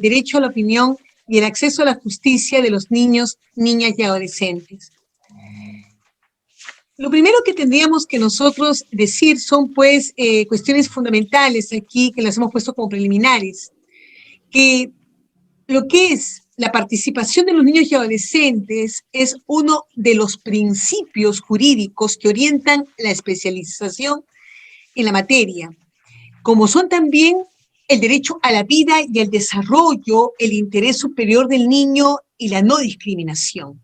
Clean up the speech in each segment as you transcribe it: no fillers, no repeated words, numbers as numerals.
derecho a la opinión y el acceso a la justicia de los niños, niñas y adolescentes. Lo primero que tendríamos que nosotros decir son, pues, cuestiones fundamentales aquí que las hemos puesto como preliminares, que lo que es la participación de los niños y adolescentes es uno de los principios jurídicos que orientan la especialización en la materia, como son también el derecho a la vida y al desarrollo, el interés superior del niño y la no discriminación.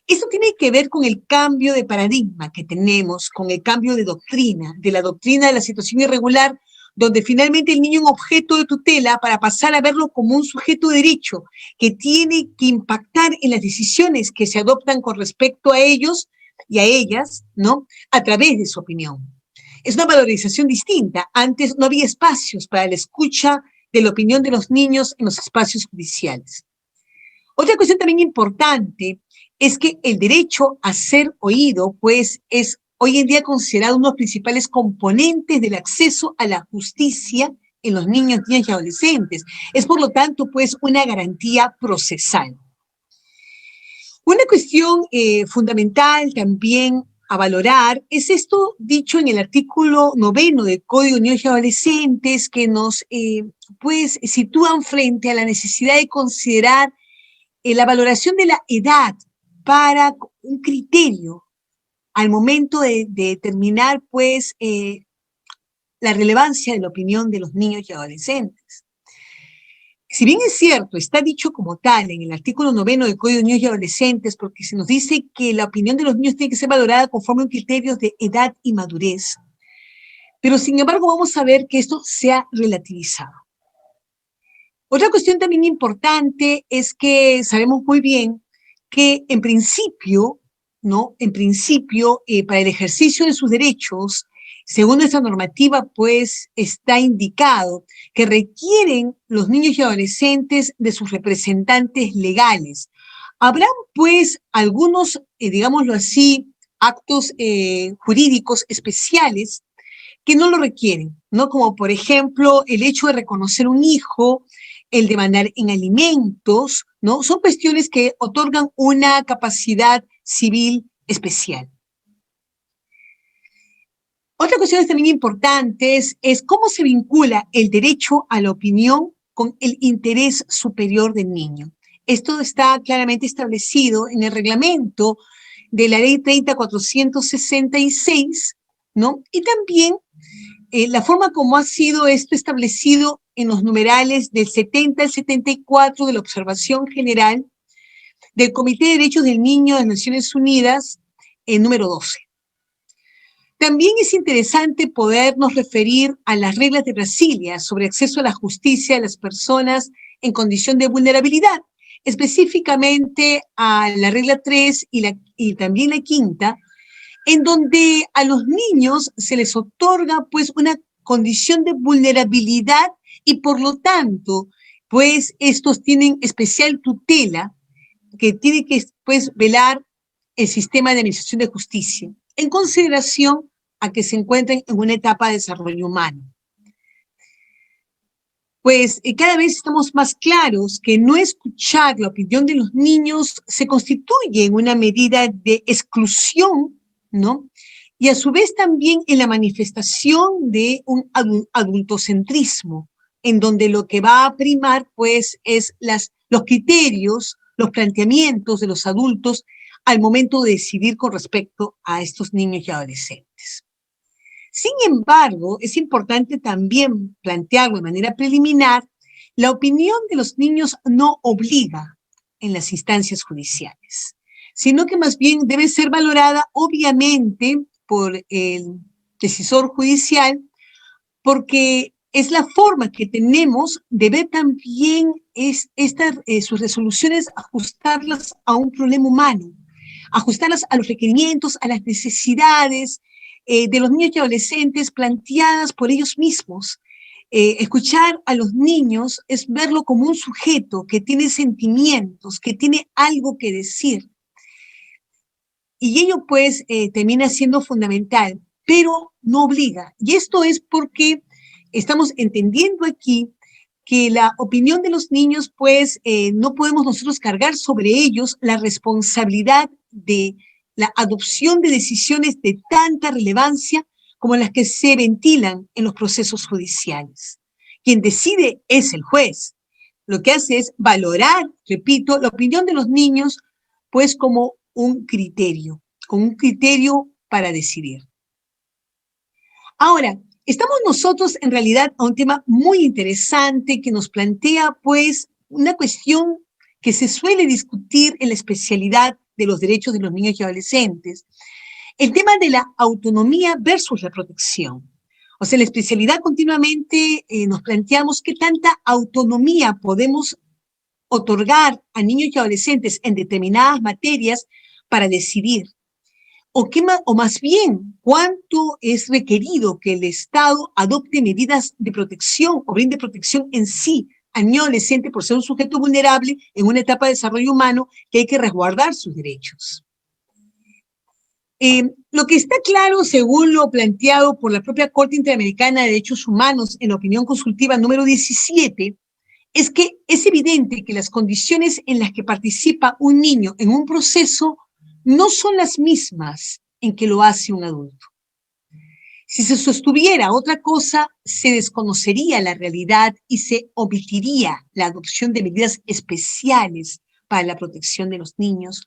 Esto tiene que ver con el cambio de paradigma que tenemos, con el cambio de doctrina, de la doctrina de la situación irregular, donde finalmente el niño es un objeto de tutela para pasar a verlo como un sujeto de derecho que tiene que impactar en las decisiones que se adoptan con respecto a ellos y a ellas, ¿no? A través de su opinión. Es una valorización distinta. Antes no había espacios para la escucha de la opinión de los niños en los espacios judiciales. Otra cuestión también importante es que el derecho a ser oído, pues, es hoy en día considerado uno de los principales componentes del acceso a la justicia en los niños, niñas y adolescentes. Es, por lo tanto, pues, una garantía procesal. Una cuestión fundamental también a valorar es esto dicho en el artículo 9 del Código de Niños y Adolescentes, que nos pues sitúan frente a la necesidad de considerar la valoración de la edad para un criterio al momento de determinar pues la relevancia de la opinión de los niños y adolescentes. Si bien es cierto, está dicho como tal en el artículo 9 del Código de Niños y Adolescentes, porque se nos dice que la opinión de los niños tiene que ser valorada conforme a criterios de edad y madurez. Pero sin embargo vamos a ver que esto se ha relativizado. Otra cuestión también importante es que sabemos muy bien que en principio, ¿no? En principio, para el ejercicio de sus derechos, según esa normativa, pues está indicado que requieren los niños y adolescentes de sus representantes legales. Habrán, pues, algunos, digámoslo así, actos jurídicos especiales que no lo requieren, ¿no? Como, por ejemplo, el hecho de reconocer un hijo, el demandar en alimentos, ¿no? Son cuestiones que otorgan una capacidad civil especial. Otra cuestión también importante es cómo se vincula el derecho a la opinión con el interés superior del niño. Esto está claramente establecido en el reglamento de la Ley 30.466, ¿no? Y también la forma como ha sido esto establecido en los numerales del 70 al 74 de la Observación General del Comité de Derechos del Niño de las Naciones Unidas, número 12. También es interesante podernos referir a las reglas de Brasilia sobre acceso a la justicia de las personas en condición de vulnerabilidad, específicamente a la regla 3 y también la quinta, en donde a los niños se les otorga pues una condición de vulnerabilidad y por lo tanto pues estos tienen especial tutela que tiene que pues velar el sistema de administración de justicia en consideración a que se encuentren en una etapa de desarrollo humano. Pues cada vez estamos más claros que no escuchar la opinión de los niños se constituye en una medida de exclusión, ¿no? Y a su vez también en la manifestación de un adultocentrismo, en donde lo que va a primar, pues, es los criterios, los planteamientos de los adultos al momento de decidir con respecto a estos niños y adolescentes. Sin embargo, es importante también plantearlo de manera preliminar, la opinión de los niños no obliga en las instancias judiciales, sino que más bien debe ser valorada obviamente por el decisor judicial, porque es la forma que tenemos de ver también sus resoluciones, ajustarlas a un problema humano, ajustarlas a los requerimientos, a las necesidades de los niños y adolescentes planteadas por ellos mismos. Escuchar a los niños es verlo como un sujeto que tiene sentimientos, que tiene algo que decir. Y ello pues termina siendo fundamental, pero no obliga. Y esto es porque estamos entendiendo aquí que la opinión de los niños, pues, no podemos nosotros cargar sobre ellos la responsabilidad de la adopción de decisiones de tanta relevancia como las que se ventilan en los procesos judiciales. Quien decide es el juez. Lo que hace es valorar, repito, la opinión de los niños, pues como con un criterio para decidir. Ahora, estamos nosotros en realidad a un tema muy interesante que nos plantea, pues, una cuestión que se suele discutir en la especialidad de los derechos de los niños y adolescentes, el tema de la autonomía versus la protección. O sea, en la especialidad continuamente nos planteamos qué tanta autonomía podemos otorgar a niños y adolescentes en determinadas materias para decidir. O más bien, cuánto es requerido que el Estado adopte medidas de protección o brinde protección en sí al niño adolescente por ser un sujeto vulnerable en una etapa de desarrollo humano que hay que resguardar sus derechos. Lo que está claro, según lo planteado por la propia Corte Interamericana de Derechos Humanos en la opinión consultiva número 17, es que es evidente que las condiciones en las que participa un niño en un proceso no son las mismas en que lo hace un adulto. Si se sostuviera otra cosa, se desconocería la realidad y se omitiría la adopción de medidas especiales para la protección de los niños,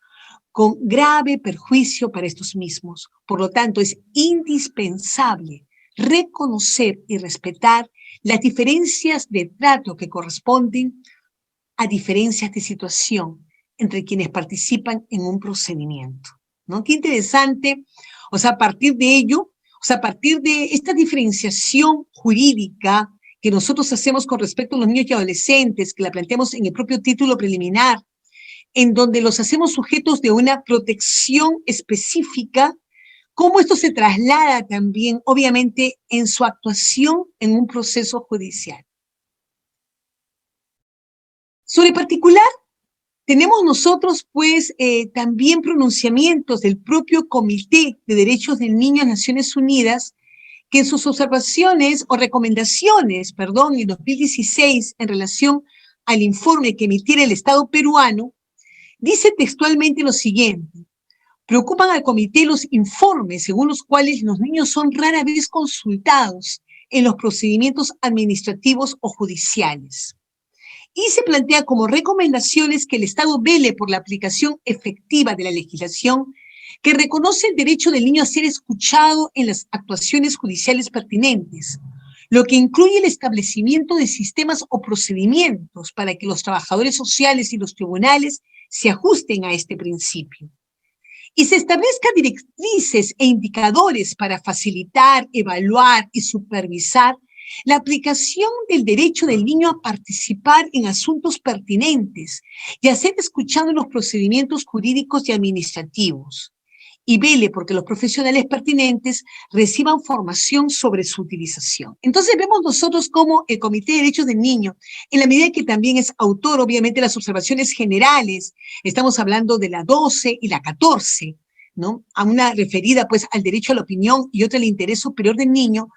con grave perjuicio para estos mismos. Por lo tanto, es indispensable reconocer y respetar las diferencias de trato que corresponden a diferencias de situación entre quienes participan en un procedimiento, ¿no? Qué interesante, o sea, a partir de ello, o sea, a partir de esta diferenciación jurídica que nosotros hacemos con respecto a los niños y adolescentes, que la planteamos en el propio título preliminar, en donde los hacemos sujetos de una protección específica, cómo esto se traslada también, obviamente, en su actuación en un proceso judicial. Sobre particular, tenemos nosotros, pues, también pronunciamientos del propio Comité de Derechos del Niño de Naciones Unidas, que en sus observaciones o recomendaciones, perdón, en 2016, en relación al informe que emitiera el Estado peruano, dice textualmente lo siguiente: preocupan al comité los informes según los cuales los niños son rara vez consultados en los procedimientos administrativos o judiciales. Y se plantea como recomendaciones que el Estado vele por la aplicación efectiva de la legislación que reconoce el derecho del niño a ser escuchado en las actuaciones judiciales pertinentes, lo que incluye el establecimiento de sistemas o procedimientos para que los trabajadores sociales y los tribunales se ajusten a este principio. Y se establezcan directrices e indicadores para facilitar, evaluar y supervisar la aplicación del derecho del niño a participar en asuntos pertinentes y a ser escuchado en los procedimientos jurídicos y administrativos. Y vele porque los profesionales pertinentes reciban formación sobre su utilización. Entonces vemos nosotros cómo el Comité de Derechos del Niño, en la medida que también es autor, obviamente, de las observaciones generales, estamos hablando de la 12 y la 14, ¿no? A una referida, pues, al derecho a la opinión y otra al interés superior del niño,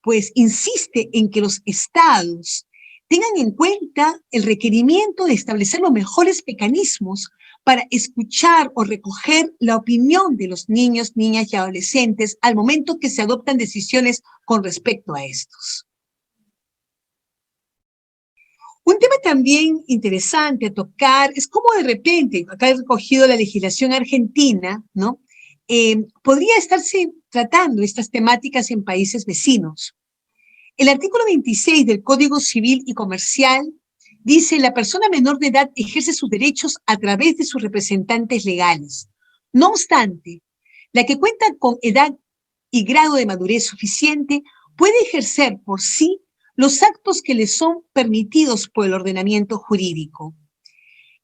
pues insiste en que los estados tengan en cuenta el requerimiento de establecer los mejores mecanismos para escuchar o recoger la opinión de los niños, niñas y adolescentes al momento que se adoptan decisiones con respecto a estos. Un tema también interesante a tocar es cómo de repente, acá he recogido la legislación argentina, ¿no? Podría estarse tratando estas temáticas en países vecinos. El artículo 26 del Código Civil y Comercial dice: la persona menor de edad ejerce sus derechos a través de sus representantes legales. No obstante, la que cuenta con edad y grado de madurez suficiente puede ejercer por sí los actos que le son permitidos por el ordenamiento jurídico.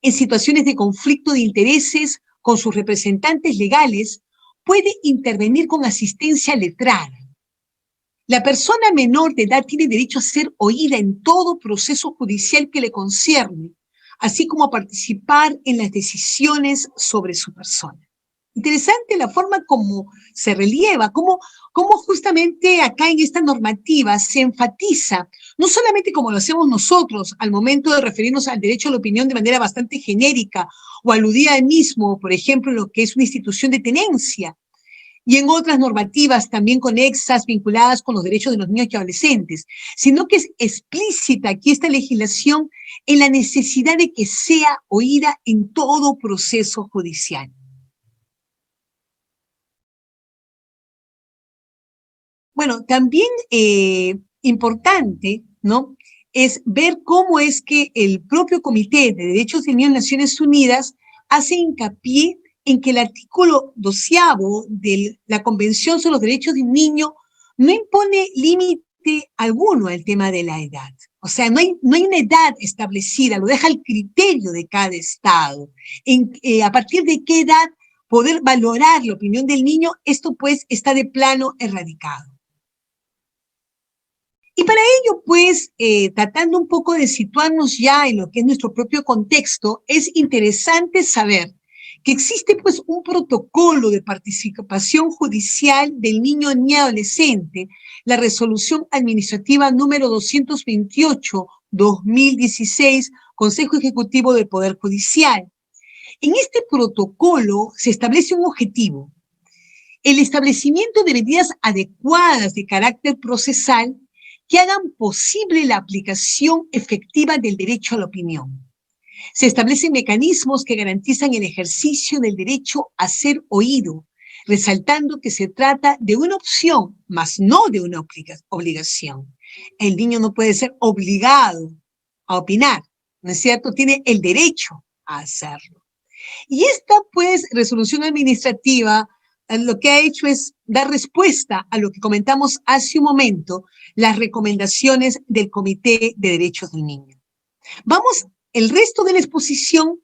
En situaciones de conflicto de intereses con sus representantes legales, puede intervenir con asistencia letrada. La persona menor de edad tiene derecho a ser oída en todo proceso judicial que le concierne, así como a participar en las decisiones sobre su persona. Interesante la forma como se relieva, cómo justamente acá en esta normativa se enfatiza no solamente como lo hacemos nosotros al momento de referirnos al derecho a la opinión de manera bastante genérica o aludida al mismo, por ejemplo, en lo que es una institución de tenencia, y en otras normativas también conexas vinculadas con los derechos de los niños y adolescentes, sino que es explícita aquí esta legislación en la necesidad de que sea oída en todo proceso judicial. Bueno, también importante, ¿no?, es ver cómo es que el propio Comité de Derechos del Niño de Naciones Unidas hace hincapié en que el artículo 12º de la Convención sobre los Derechos del Niño no impone límite alguno al tema de la edad. O sea, no hay una edad establecida, lo deja al criterio de cada Estado. A partir de qué edad poder valorar la opinión del niño, esto pues está de plano erradicado. Y para ello, pues, tratando un poco de situarnos ya en lo que es nuestro propio contexto, es interesante saber que existe, pues, un protocolo de participación judicial del niño ni adolescente, la resolución administrativa número 228/2016, Consejo Ejecutivo del Poder Judicial. En este protocolo se establece un objetivo: el establecimiento de medidas adecuadas de carácter procesal que hagan posible la aplicación efectiva del derecho a la opinión. Se establecen mecanismos que garantizan el ejercicio del derecho a ser oído, resaltando que se trata de una opción, más no de una obligación. El niño no puede ser obligado a opinar, ¿no es cierto? Tiene el derecho a hacerlo. Y esta, pues, resolución administrativa lo que ha hecho es dar respuesta a lo que comentamos hace un momento, las recomendaciones del Comité de Derechos del Niño. Vamos, el resto de la exposición,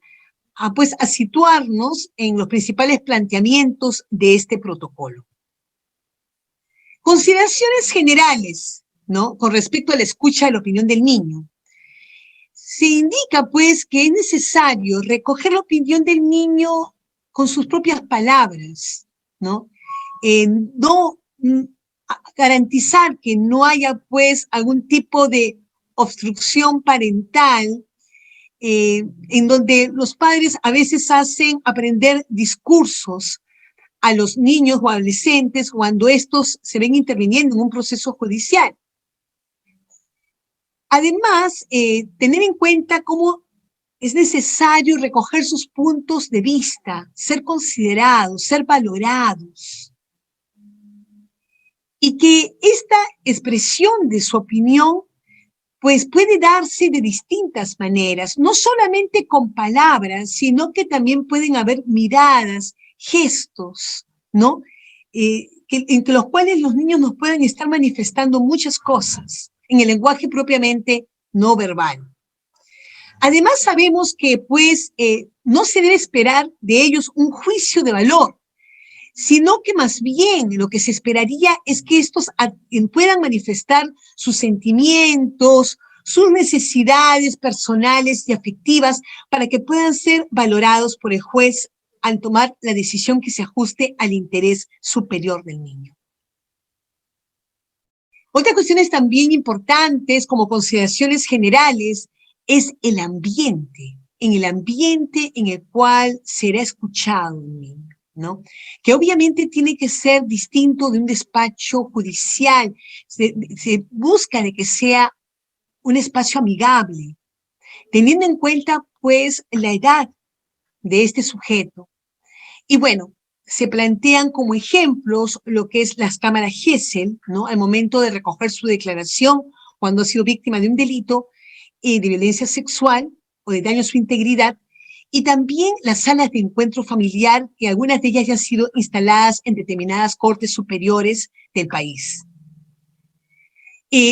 pues, a situarnos en los principales planteamientos de este protocolo. Consideraciones generales, ¿no?, con respecto a la escucha de la opinión del niño. Se indica, pues, que es necesario recoger la opinión del niño con sus propias palabras, ¿no? No garantizar que no haya, pues, algún tipo de obstrucción parental, en donde los padres a veces hacen aprender discursos a los niños o adolescentes cuando estos se ven interviniendo en un proceso judicial. Además, tener en cuenta cómo es necesario recoger sus puntos de vista, ser considerados, ser valorados. Y que esta expresión de su opinión, pues, puede darse de distintas maneras, no solamente con palabras, sino que también pueden haber miradas, gestos, ¿no? Entre los cuales los niños nos pueden estar manifestando muchas cosas en el lenguaje propiamente no verbal. Además, sabemos que, pues, no se debe esperar de ellos un juicio de valor, sino que más bien lo que se esperaría es que estos puedan manifestar sus sentimientos, sus necesidades personales y afectivas para que puedan ser valorados por el juez al tomar la decisión que se ajuste al interés superior del niño. Otras cuestiones también importantes como consideraciones generales es el ambiente en el cual será escuchado el niño, ¿no? Que obviamente tiene que ser distinto de un despacho judicial. Se busca de que sea un espacio amigable, teniendo en cuenta, pues, la edad de este sujeto. Y bueno, se plantean como ejemplos lo que es las cámaras Gesell, ¿no?, al momento de recoger su declaración cuando ha sido víctima de un delito de violencia sexual o de daño a su integridad, y también las salas de encuentro familiar, que algunas de ellas ya han sido instaladas en determinadas cortes superiores del país.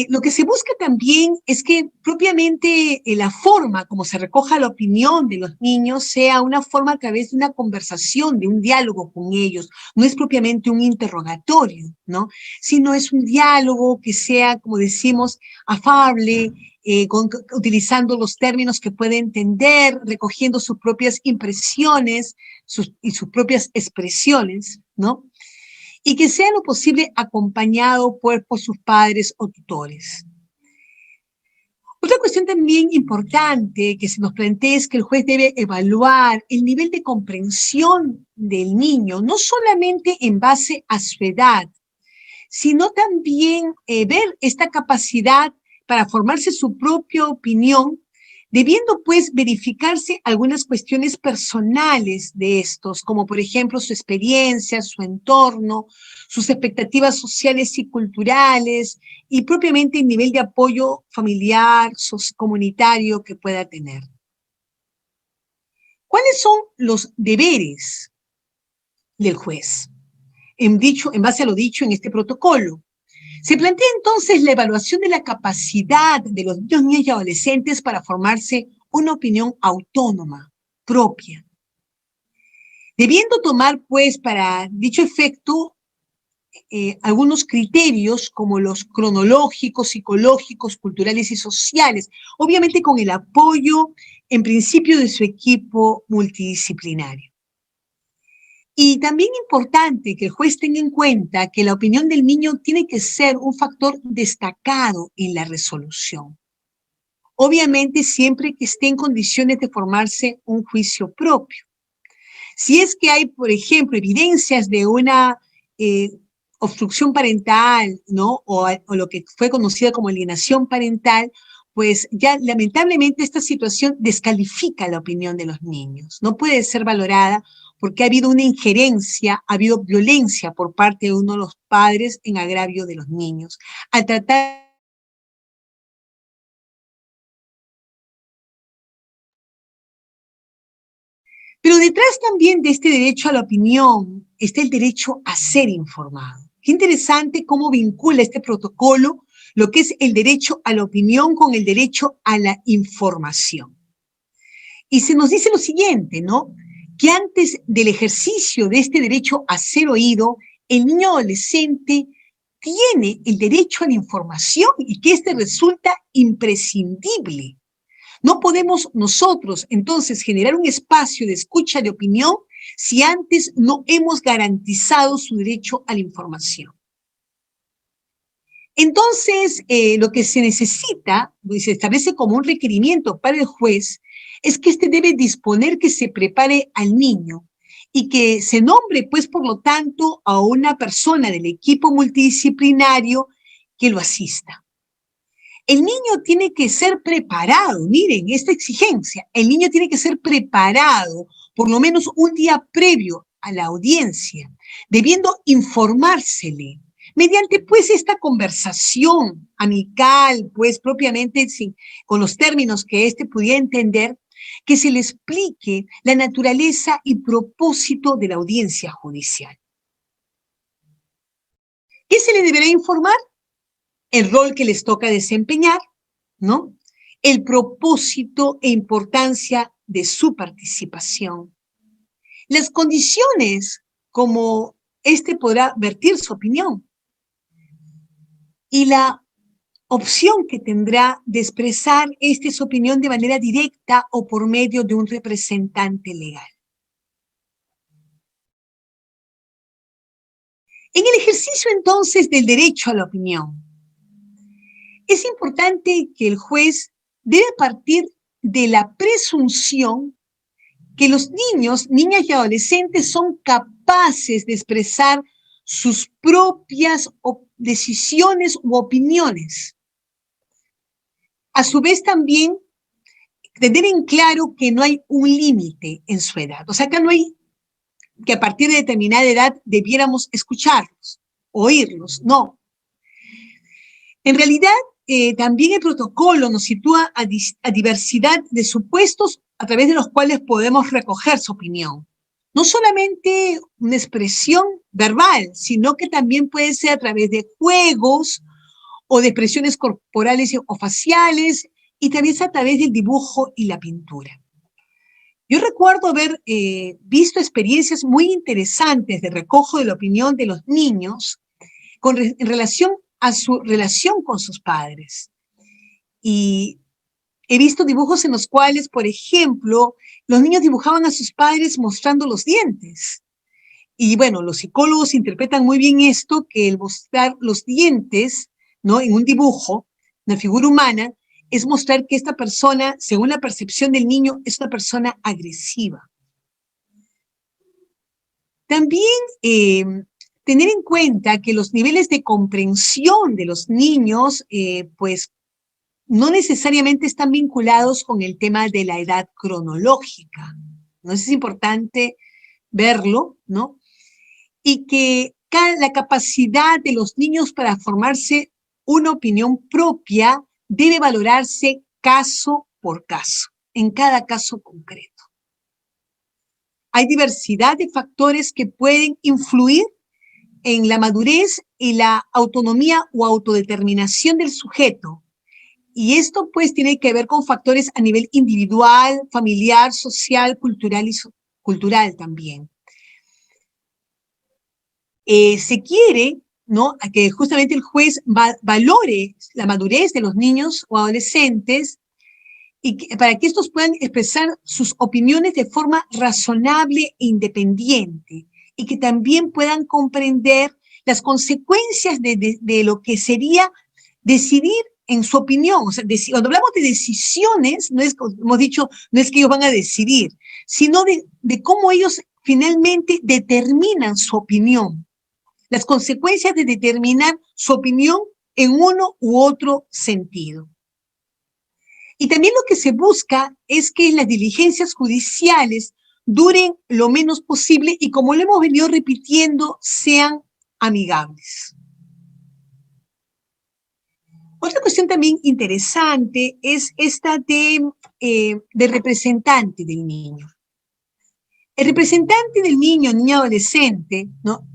Lo que se busca también es que propiamente la forma como se recoja la opinión de los niños sea una forma a través de una conversación, de un diálogo con ellos. No es propiamente un interrogatorio, ¿no?, sino es un diálogo que sea, como decimos, afable, utilizando los términos que puede entender, recogiendo sus propias impresiones y sus propias expresiones, ¿no?, y que sea lo posible acompañado por sus padres o tutores. Otra cuestión también importante que se nos plantea es que el juez debe evaluar el nivel de comprensión del niño, no solamente en base a su edad, sino también ver esta capacidad para formarse su propia opinión, debiendo pues verificarse algunas cuestiones personales de estos, como por ejemplo su experiencia, su entorno, sus expectativas sociales y culturales, y propiamente el nivel de apoyo familiar, comunitario que pueda tener. ¿Cuáles son los deberes del juez? En base a lo dicho en este protocolo. Se plantea entonces la evaluación de la capacidad de los niños, niñas y adolescentes para formarse una opinión autónoma, propia, debiendo tomar, pues, para dicho efecto, algunos criterios como los cronológicos, psicológicos, culturales y sociales, obviamente con el apoyo, en principio, de su equipo multidisciplinario. Y también importante que el juez tenga en cuenta que la opinión del niño tiene que ser un factor destacado en la resolución. Obviamente siempre que esté en condiciones de formarse un juicio propio. Si es que hay, por ejemplo, evidencias de una obstrucción parental, ¿no? O lo que fue conocida como alienación parental, pues ya lamentablemente esta situación descalifica la opinión de los niños. No puede ser valorada porque ha habido una injerencia, ha habido violencia por parte de uno de los padres en agravio de los niños. Al tratar Pero detrás también de este derecho a la opinión está el derecho a ser informado. Qué interesante cómo vincula este protocolo lo que es el derecho a la opinión con el derecho a la información. Y se nos dice lo siguiente, ¿no? Que antes del ejercicio de este derecho a ser oído, el niño adolescente tiene el derecho a la información y que este resulta imprescindible. No podemos nosotros entonces generar un espacio de escucha de opinión si antes no hemos garantizado su derecho a la información. Entonces, lo que se necesita, y se establece como un requerimiento para el juez, es que éste debe disponer que se prepare al niño y que se nombre, pues, por lo tanto, a una persona del equipo multidisciplinario que lo asista. El niño tiene que ser preparado, miren, esta exigencia, el niño tiene que ser preparado por lo menos un día previo a la audiencia, debiendo informársele mediante pues esta conversación amical, pues propiamente con los términos que éste pudiera entender, que se le explique la naturaleza y propósito de la audiencia judicial. ¿Qué se le deberá informar? El rol que les toca desempeñar, ¿no? El propósito e importancia de su participación. Las condiciones como éste podrá vertir su opinión. Y la opción que tendrá de expresar su opinión de manera directa o por medio de un representante legal. En el ejercicio entonces del derecho a la opinión, es importante que el juez debe partir de la presunción que los niños, niñas y adolescentes son capaces de expresar sus propias decisiones u opiniones. A su vez también tener en claro que no hay un límite en su edad. O sea, que no hay que a partir de determinada edad debiéramos escucharlos, oírlos, no. En realidad, también el protocolo nos sitúa a diversidad de supuestos a través de los cuales podemos recoger su opinión. No solamente una expresión verbal, sino que también puede ser a través de juegos o de expresiones corporales o faciales y también a través del dibujo y la pintura. Yo recuerdo haber visto experiencias muy interesantes de recojo de la opinión de los niños en relación a su relación con sus padres. Y he visto dibujos en los cuales, por ejemplo, los niños dibujaban a sus padres mostrando los dientes. Y bueno, los psicólogos interpretan muy bien esto, que el mostrar los dientes, ¿no? En un dibujo, una figura humana, es mostrar que esta persona, según la percepción del niño, es una persona agresiva. También tener en cuenta que los niveles de comprensión de los niños, pues, no necesariamente están vinculados con el tema de la edad cronológica. ¿No? Eso es importante verlo, ¿no? Y que la capacidad de los niños para formarse una opinión propia debe valorarse caso por caso, en cada caso concreto. Hay diversidad de factores que pueden influir en la madurez y la autonomía o autodeterminación del sujeto. Y esto pues tiene que ver con factores a nivel individual, familiar, social, cultural y cultural también. Se quiere, ¿no?, a que justamente el juez valore la madurez de los niños o adolescentes y para que estos puedan expresar sus opiniones de forma razonable e independiente y que también puedan comprender las consecuencias de lo que sería decidir en su opinión. O sea, cuando hablamos de decisiones, no es, como hemos dicho, no es que ellos van a decidir, sino de cómo ellos finalmente determinan su opinión, las consecuencias de determinar su opinión en uno u otro sentido. Y también lo que se busca es que las diligencias judiciales duren lo menos posible y, como lo hemos venido repitiendo, sean amigables. Otra cuestión también interesante es esta del representante del niño. El representante del niño, niño adolescente, ¿no?,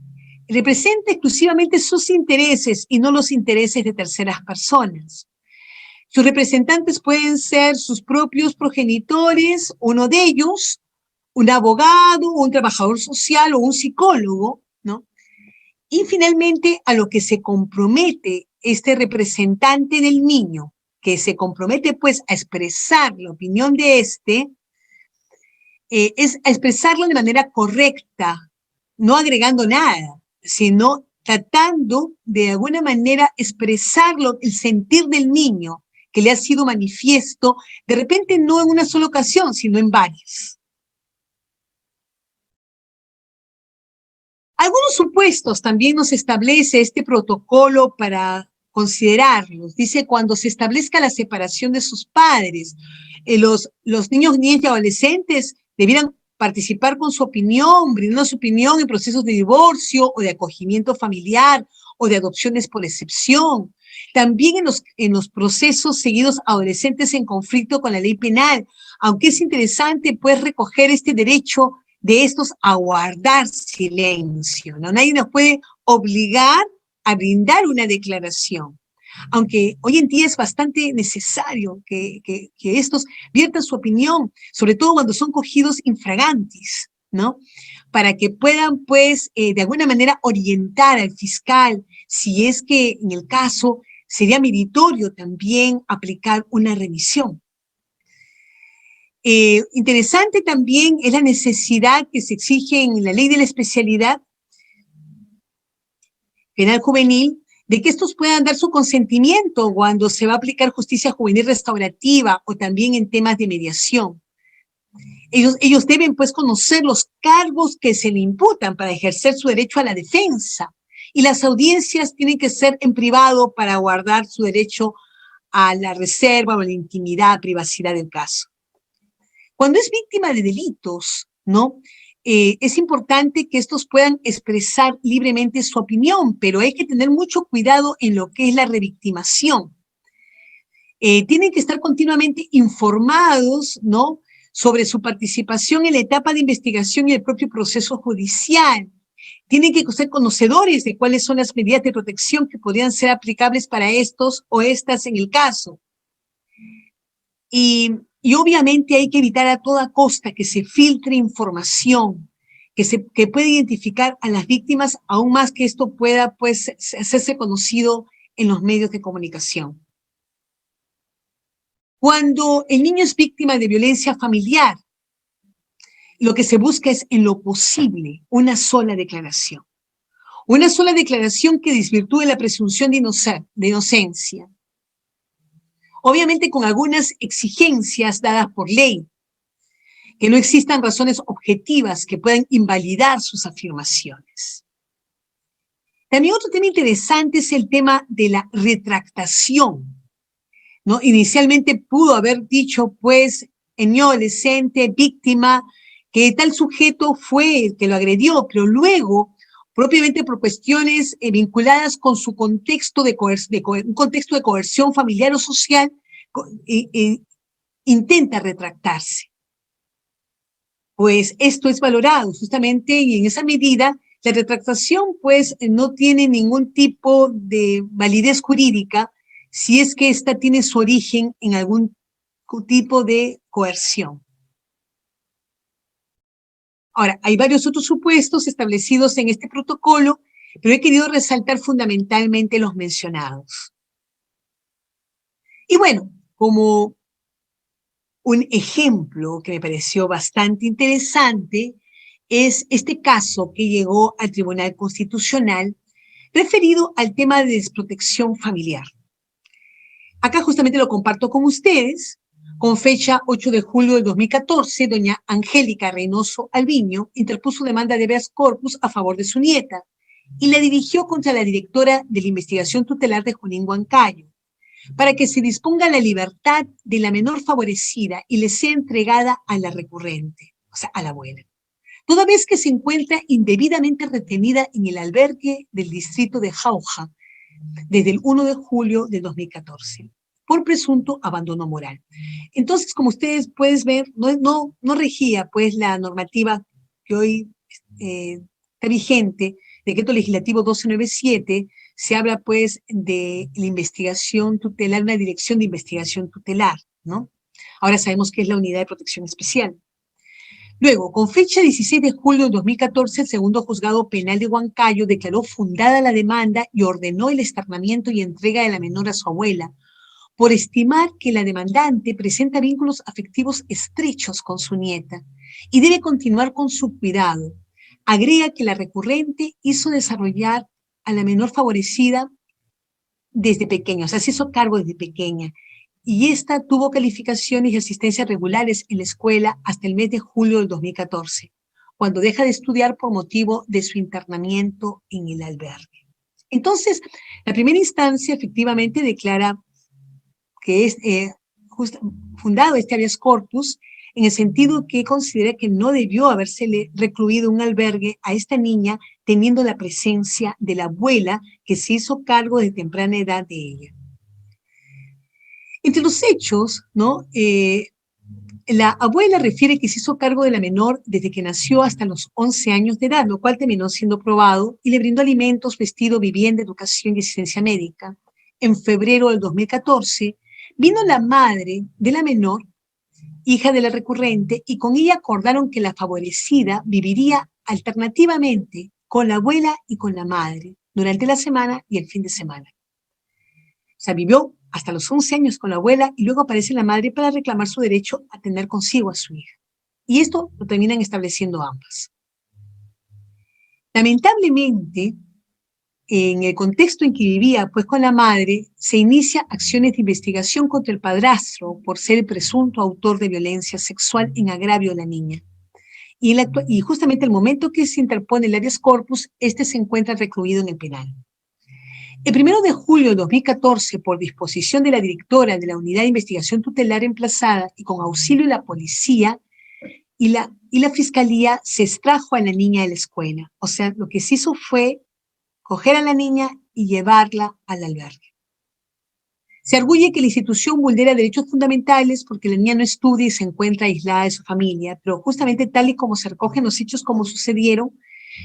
representa exclusivamente sus intereses y no los intereses de terceras personas. Sus representantes pueden ser sus propios progenitores, uno de ellos, un abogado, un trabajador social o un psicólogo, ¿no? Y finalmente, a lo que se compromete este representante del niño, que se compromete pues a expresar la opinión de este, es a expresarlo de manera correcta, no agregando nada, sino tratando de alguna manera expresarlo, el sentir del niño que le ha sido manifiesto, de repente no en una sola ocasión, sino en varias. Algunos supuestos también nos establece este protocolo para considerarlos. Dice, cuando se establezca la separación de sus padres, los niños, niñas y adolescentes debieran participar con su opinión, brindando su opinión en procesos de divorcio o de acogimiento familiar o de adopciones por excepción. También en los procesos seguidos adolescentes en conflicto con la ley penal, aunque es interesante pues recoger este derecho de estos a guardar silencio, ¿no? Nadie nos puede obligar a brindar una declaración, aunque hoy en día es bastante necesario que estos viertan su opinión, sobre todo cuando son cogidos infragantis, ¿no?, para que puedan, pues, de alguna manera orientar al fiscal si es que en el caso sería meritorio también aplicar una revisión. Interesante también es la necesidad que se exige en la ley de la especialidad penal juvenil de que estos puedan dar su consentimiento cuando se va a aplicar justicia juvenil restaurativa o también en temas de mediación. Ellos deben pues conocer los cargos que se le imputan para ejercer su derecho a la defensa y las audiencias tienen que ser en privado para guardar su derecho a la reserva o a la intimidad, privacidad del caso. Cuando es víctima de delitos, ¿no?, es importante que estos puedan expresar libremente su opinión, pero hay que tener mucho cuidado en lo que es la revictimación. Tienen que estar continuamente informados, ¿no?, sobre su participación en la etapa de investigación y el propio proceso judicial. Tienen que ser conocedores de cuáles son las medidas de protección que podrían ser aplicables para estos o estas en el caso. Y obviamente hay que evitar a toda costa que se filtre información que pueda identificar a las víctimas, aún más que esto pueda pues hacerse conocido en los medios de comunicación. Cuando el niño es víctima de violencia familiar, lo que se busca es, en lo posible, una sola declaración. Una sola declaración que desvirtúe la presunción de inocencia. obviamente con algunas exigencias dadas por ley, que no existan razones objetivas que puedan invalidar sus afirmaciones. También otro tema interesante es el tema de la retractación, ¿no? Inicialmente pudo haber dicho, pues, el niño adolescente, víctima, que tal sujeto fue el que lo agredió, pero luego, propiamente por cuestiones vinculadas con su contexto un contexto de coerción familiar o social, intenta retractarse. Pues esto es valorado justamente y en esa medida la retractación pues no tiene ningún tipo de validez jurídica si es que ésta tiene su origen en algún tipo de coerción. Ahora, hay varios otros supuestos establecidos en este protocolo, pero he querido resaltar fundamentalmente los mencionados. Y bueno, como un ejemplo que me pareció bastante interesante es este caso que llegó al Tribunal Constitucional referido al tema de desprotección familiar. Acá justamente lo comparto con ustedes. Con fecha 8 de julio del 2014, doña Angélica Reynoso Alviño interpuso demanda de habeas corpus a favor de su nieta y la dirigió contra la directora de la investigación tutelar de Junín Huancayo, para que se disponga la libertad de la menor favorecida y le sea entregada a la recurrente, o sea, a la abuela, toda vez que se encuentra indebidamente retenida en el albergue del distrito de Jauja desde el 1 de julio de 2014 por presunto abandono moral. Entonces, como ustedes pueden ver, no regía pues la normativa que hoy está vigente, Decreto Legislativo 1297, se habla pues de la investigación tutelar, una dirección de investigación tutelar, ¿no? Ahora sabemos que es la Unidad de Protección Especial. Luego, con fecha 16 de julio de 2014, el segundo juzgado penal de Huancayo declaró fundada la demanda y ordenó el externamiento y entrega de la menor a su abuela, por estimar que la demandante presenta vínculos afectivos estrechos con su nieta y debe continuar con su cuidado. Agrega que la recurrente hizo desarrollar a la menor favorecida desde pequeña, o sea, se hizo cargo desde pequeña, y esta tuvo calificaciones y asistencias regulares en la escuela hasta el mes de julio del 2014, cuando deja de estudiar por motivo de su internamiento en el albergue. Entonces, la primera instancia efectivamente declara que es fundado este habeas corpus en el sentido que considera que no debió habérsele recluido un albergue a esta niña teniendo la presencia de la abuela que se hizo cargo de temprana edad de ella. Entre los hechos, ¿no? La abuela refiere que se hizo cargo de la menor desde que nació hasta los 11 años de edad, lo cual terminó siendo probado, y le brindó alimentos, vestido, vivienda, educación y asistencia médica. En febrero del 2014, vino la madre de la menor, hija de la recurrente, y con ella acordaron que la favorecida viviría alternativamente con la abuela y con la madre durante la semana y el fin de semana. O sea, vivió hasta los 11 años con la abuela y luego aparece la madre para reclamar su derecho a tener consigo a su hija. Y esto lo terminan estableciendo ambas. Lamentablemente, en el contexto en que vivía pues con la madre, se inicia acciones de investigación contra el padrastro por ser el presunto autor de violencia sexual en agravio de la niña. Y justamente el momento que se interpone el habeas corpus, este se encuentra recluido en el penal. El 1 de julio de 2014, por disposición de la directora de la Unidad de Investigación Tutelar emplazada y con auxilio de la policía y la fiscalía, se extrajo a la niña de la escuela. O sea, lo que se hizo fue coger a la niña y llevarla al albergue. Se arguye que la institución vulnera derechos fundamentales porque la niña no estudia y se encuentra aislada de su familia, pero justamente tal y como se recogen los hechos como sucedieron,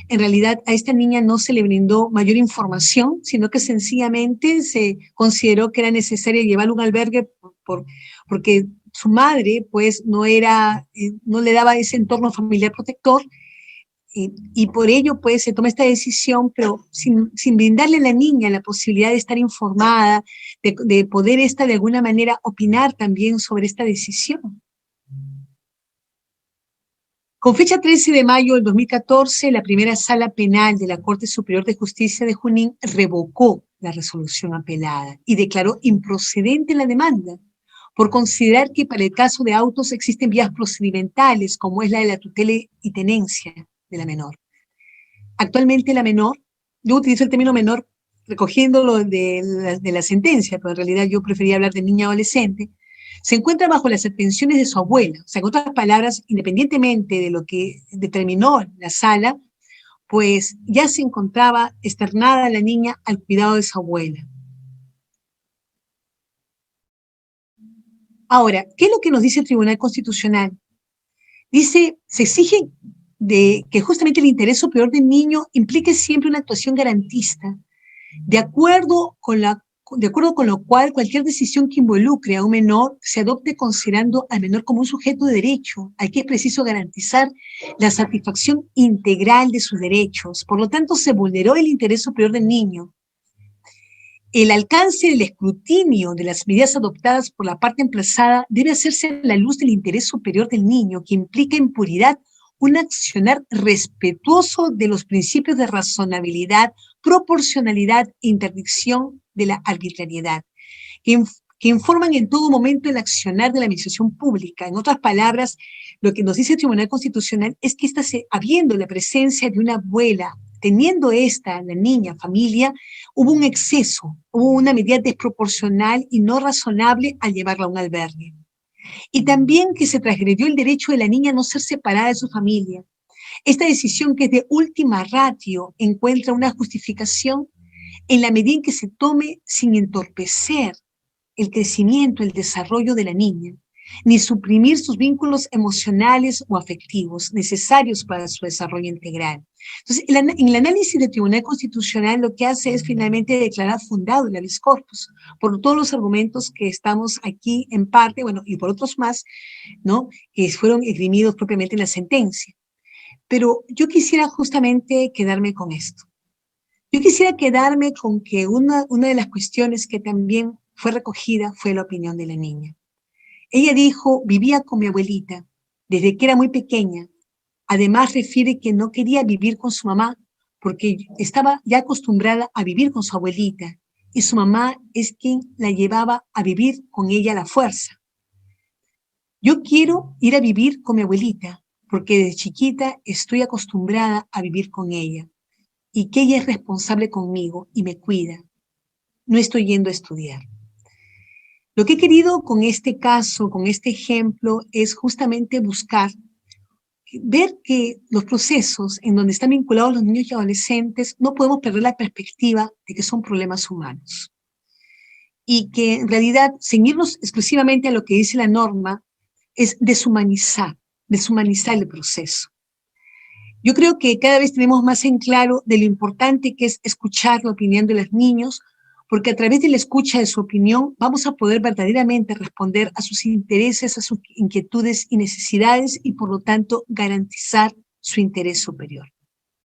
en realidad a esta niña no se le brindó mayor información, sino que sencillamente se consideró que era necesario llevarla a un albergue porque su madre pues no le daba ese entorno familiar protector, y por ello pues se toma esta decisión, pero sin brindarle a la niña la posibilidad de estar informada, de poder de alguna manera opinar también sobre esta decisión. Con fecha 13 de mayo del 2014, la primera sala penal de la Corte Superior de Justicia de Junín revocó la resolución apelada y declaró improcedente la demanda por considerar que para el caso de autos existen vías procedimentales, como es la de la tutela y tenencia de la menor. Actualmente la menor, yo utilizo el término menor recogiéndolo de la sentencia, pero en realidad yo prefería hablar de niña adolescente, se encuentra bajo las atenciones de su abuela. O sea, en otras palabras, independientemente de lo que determinó la sala, pues ya se encontraba externada la niña al cuidado de su abuela. Ahora, ¿qué es lo que nos dice el Tribunal Constitucional? Dice, se exige de que justamente el interés superior del niño implique siempre una actuación garantista, de acuerdo con lo cual cualquier decisión que involucre a un menor se adopte considerando al menor como un sujeto de derecho, al que es preciso garantizar la satisfacción integral de sus derechos. Por lo tanto, se vulneró el interés superior del niño. El alcance del escrutinio de las medidas adoptadas por la parte emplazada debe hacerse a la luz del interés superior del niño, que implica en puridad un accionar respetuoso de los principios de razonabilidad, proporcionalidad e interdicción de la arbitrariedad, que informan en todo momento el accionar de la administración pública. En otras palabras, lo que nos dice el Tribunal Constitucional es que habiendo la presencia de una abuela, teniendo la niña, familia, hubo un exceso, hubo una medida desproporcional y no razonable al llevarla a un albergue. Y también que se transgredió el derecho de la niña a no ser separada de su familia. Esta decisión, que es de última ratio, encuentra una justificación en la medida en que se tome sin entorpecer el crecimiento, el desarrollo de la niña, ni suprimir sus vínculos emocionales o afectivos necesarios para su desarrollo integral. Entonces, en el análisis del Tribunal Constitucional lo que hace es finalmente declarar fundado el habeas corpus por todos los argumentos que estamos aquí en parte, bueno, y por otros más, ¿no?, que fueron esgrimidos propiamente en la sentencia. Pero yo quisiera justamente quedarme con esto. Yo quisiera quedarme con que una de las cuestiones que también fue recogida fue la opinión de la niña. Ella dijo, vivía con mi abuelita desde que era muy pequeña. Además refiere que no quería vivir con su mamá porque estaba ya acostumbrada a vivir con su abuelita y su mamá es quien la llevaba a vivir con ella a la fuerza. Yo quiero ir a vivir con mi abuelita porque desde chiquita estoy acostumbrada a vivir con ella y que ella es responsable conmigo y me cuida. No estoy yendo a estudiar. Lo que he querido con este caso, con este ejemplo, es justamente ver que los procesos en donde están vinculados los niños y adolescentes, no podemos perder la perspectiva de que son problemas humanos. Y que en realidad seguirnos exclusivamente a lo que dice la norma es deshumanizar el proceso. Yo creo que cada vez tenemos más en claro de lo importante que es escuchar la opinión de los niños, porque a través de la escucha de su opinión vamos a poder verdaderamente responder a sus intereses, a sus inquietudes y necesidades y por lo tanto garantizar su interés superior.